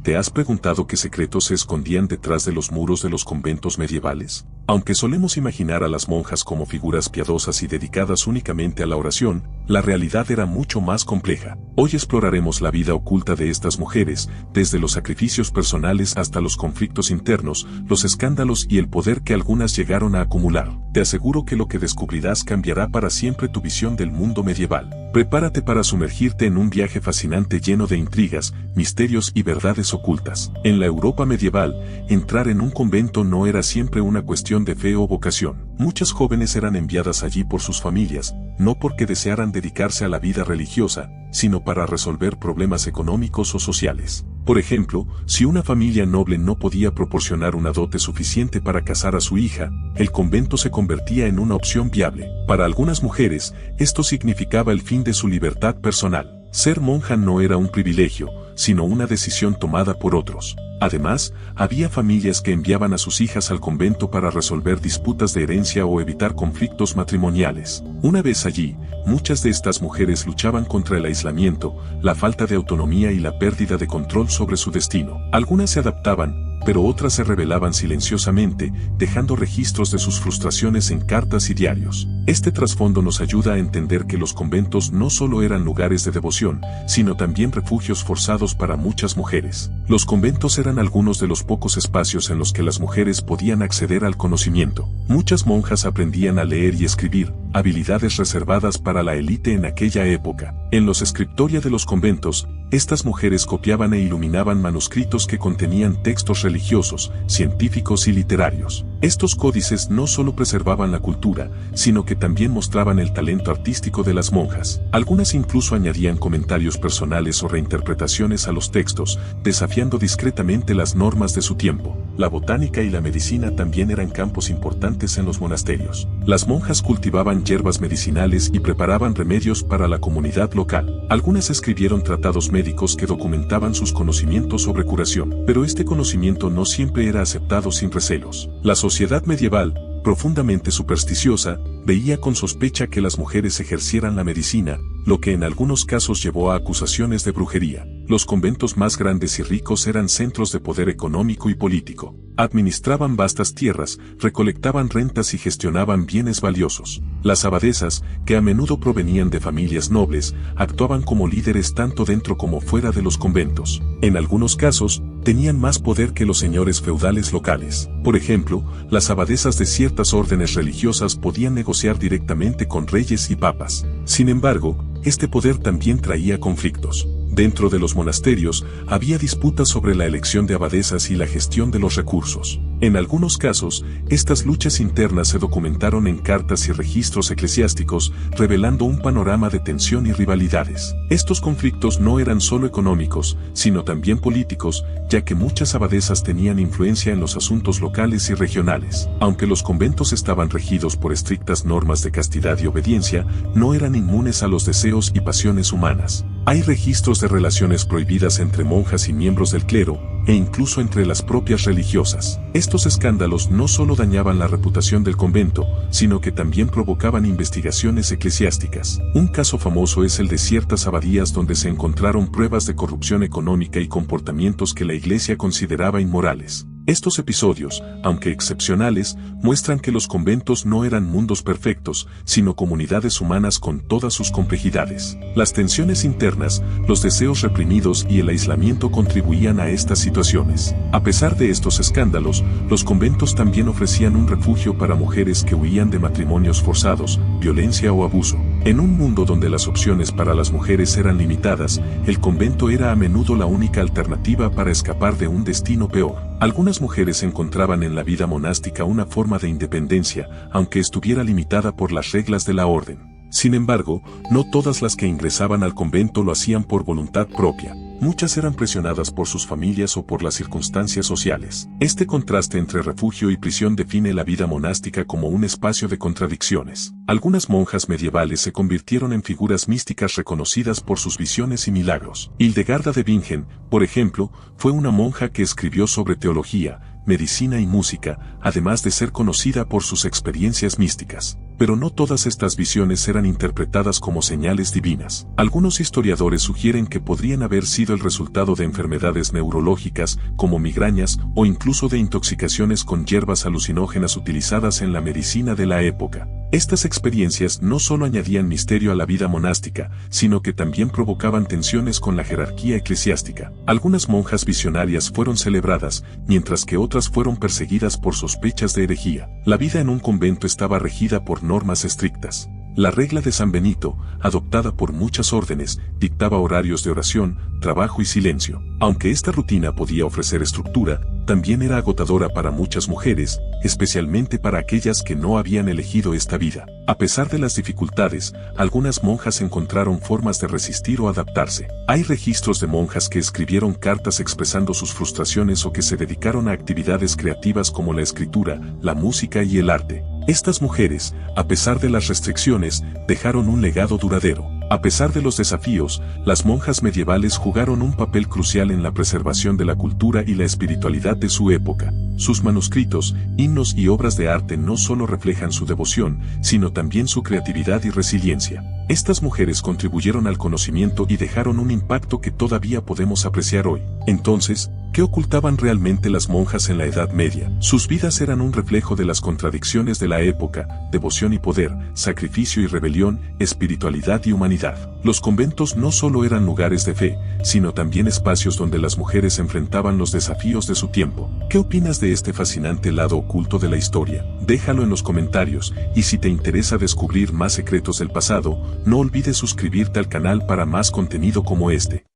¿Te has preguntado qué secretos se escondían detrás de los muros de los conventos medievales? Aunque solemos imaginar a las monjas como figuras piadosas y dedicadas únicamente a la oración, la realidad era mucho más compleja. Hoy exploraremos la vida oculta de estas mujeres, desde los sacrificios personales hasta los conflictos internos, los escándalos y el poder que algunas llegaron a acumular. Te aseguro que lo que descubrirás cambiará para siempre tu visión del mundo medieval. Prepárate para sumergirte en un viaje fascinante lleno de intrigas, misterios y verdades ocultas. En la Europa medieval, entrar en un convento no era siempre una cuestión de fe o vocación. Muchas jóvenes eran enviadas allí por sus familias, no porque desearan dedicarse a la vida religiosa, sino para resolver problemas económicos o sociales. Por ejemplo, si una familia noble no podía proporcionar una dote suficiente para casar a su hija, el convento se convertía en una opción viable. Para algunas mujeres, esto significaba el fin de su libertad personal. Ser monja no era un privilegio, sino una decisión tomada por otros. Además, había familias que enviaban a sus hijas al convento para resolver disputas de herencia o evitar conflictos matrimoniales. Una vez allí, muchas de estas mujeres luchaban contra el aislamiento, la falta de autonomía y la pérdida de control sobre su destino. Algunas se adaptaban, pero otras se rebelaban silenciosamente, dejando registros de sus frustraciones en cartas y diarios. Este trasfondo nos ayuda a entender que los conventos no solo eran lugares de devoción, sino también refugios forzados para muchas mujeres. Los conventos eran algunos de los pocos espacios en los que las mujeres podían acceder al conocimiento. Muchas monjas aprendían a leer y escribir, habilidades reservadas para la élite en aquella época. En los scriptoria de los conventos, estas mujeres copiaban e iluminaban manuscritos que contenían textos religiosos, científicos y literarios. Estos códices no solo preservaban la cultura, sino que también mostraban el talento artístico de las monjas. Algunas incluso añadían comentarios personales o reinterpretaciones a los textos, desafiando discretamente las normas de su tiempo. La botánica y la medicina también eran campos importantes en los monasterios. Las monjas cultivaban hierbas medicinales y preparaban remedios para la comunidad local. Algunas escribieron tratados médicos que documentaban sus conocimientos sobre curación, pero este conocimiento no siempre era aceptado sin recelos. La sociedad medieval, profundamente supersticiosa, veía con sospecha que las mujeres ejercieran la medicina, lo que en algunos casos llevó a acusaciones de brujería. Los conventos más grandes y ricos eran centros de poder económico y político. Administraban vastas tierras, recolectaban rentas y gestionaban bienes valiosos. Las abadesas, que a menudo provenían de familias nobles, actuaban como líderes tanto dentro como fuera de los conventos. En algunos casos, tenían más poder que los señores feudales locales. Por ejemplo, las abadesas de ciertas órdenes religiosas podían negociar directamente con reyes y papas. Sin embargo, este poder también traía conflictos. Dentro de los monasterios, había disputas sobre la elección de abadesas y la gestión de los recursos. En algunos casos, estas luchas internas se documentaron en cartas y registros eclesiásticos, revelando un panorama de tensión y rivalidades. Estos conflictos no eran solo económicos, sino también políticos, ya que muchas abadesas tenían influencia en los asuntos locales y regionales. Aunque los conventos estaban regidos por estrictas normas de castidad y obediencia, no eran inmunes a los deseos y pasiones humanas. Hay registros de relaciones prohibidas entre monjas y miembros del clero, e incluso entre las propias religiosas. Estos escándalos no solo dañaban la reputación del convento, sino que también provocaban investigaciones eclesiásticas. Un caso famoso es el de ciertas abadías donde se encontraron pruebas de corrupción económica y comportamientos que la Iglesia consideraba inmorales. Estos episodios, aunque excepcionales, muestran que los conventos no eran mundos perfectos, sino comunidades humanas con todas sus complejidades. Las tensiones internas, los deseos reprimidos y el aislamiento contribuían a estas situaciones. A pesar de estos escándalos, los conventos también ofrecían un refugio para mujeres que huían de matrimonios forzados, violencia o abuso. En un mundo donde las opciones para las mujeres eran limitadas, el convento era a menudo la única alternativa para escapar de un destino peor. Algunas mujeres encontraban en la vida monástica una forma de independencia, aunque estuviera limitada por las reglas de la orden. Sin embargo, no todas las que ingresaban al convento lo hacían por voluntad propia. Muchas eran presionadas por sus familias o por las circunstancias sociales. Este contraste entre refugio y prisión define la vida monástica como un espacio de contradicciones. Algunas monjas medievales se convirtieron en figuras místicas reconocidas por sus visiones y milagros. Hildegarda de Bingen, por ejemplo, fue una monja que escribió sobre teología, medicina y música, además de ser conocida por sus experiencias místicas. pero no todas estas visiones eran interpretadas como señales divinas. Algunos historiadores sugieren que podrían haber sido el resultado de enfermedades neurológicas, como migrañas, o incluso de intoxicaciones con hierbas alucinógenas utilizadas en la medicina de la época. Estas experiencias no solo añadían misterio a la vida monástica, sino que también provocaban tensiones con la jerarquía eclesiástica. Algunas monjas visionarias fueron celebradas, mientras que otras fueron perseguidas por sospechas de herejía. La vida en un convento estaba regida por normas estrictas. La regla de San Benito, adoptada por muchas órdenes, dictaba horarios de oración, trabajo y silencio. Aunque esta rutina podía ofrecer estructura, también era agotadora para muchas mujeres, especialmente para aquellas que no habían elegido esta vida. A pesar de las dificultades, algunas monjas encontraron formas de resistir o adaptarse. Hay registros de monjas que escribieron cartas expresando sus frustraciones o que se dedicaron a actividades creativas como la escritura, la música y el arte. Estas mujeres, a pesar de las restricciones, dejaron un legado duradero. A pesar de los desafíos, las monjas medievales jugaron un papel crucial en la preservación de la cultura y la espiritualidad de su época. Sus manuscritos, himnos y obras de arte no solo reflejan su devoción, sino también su creatividad y resiliencia. Estas mujeres contribuyeron al conocimiento y dejaron un impacto que todavía podemos apreciar hoy. Entonces, ¿qué ocultaban realmente las monjas en la Edad Media? Sus vidas eran un reflejo de las contradicciones de la época: devoción y poder, sacrificio y rebelión, espiritualidad y humanidad. Los conventos no solo eran lugares de fe, sino también espacios donde las mujeres enfrentaban los desafíos de su tiempo. ¿Qué opinas de este fascinante lado oculto de la historia? Déjalo en los comentarios, y si te interesa descubrir más secretos del pasado, no olvides suscribirte al canal para más contenido como este.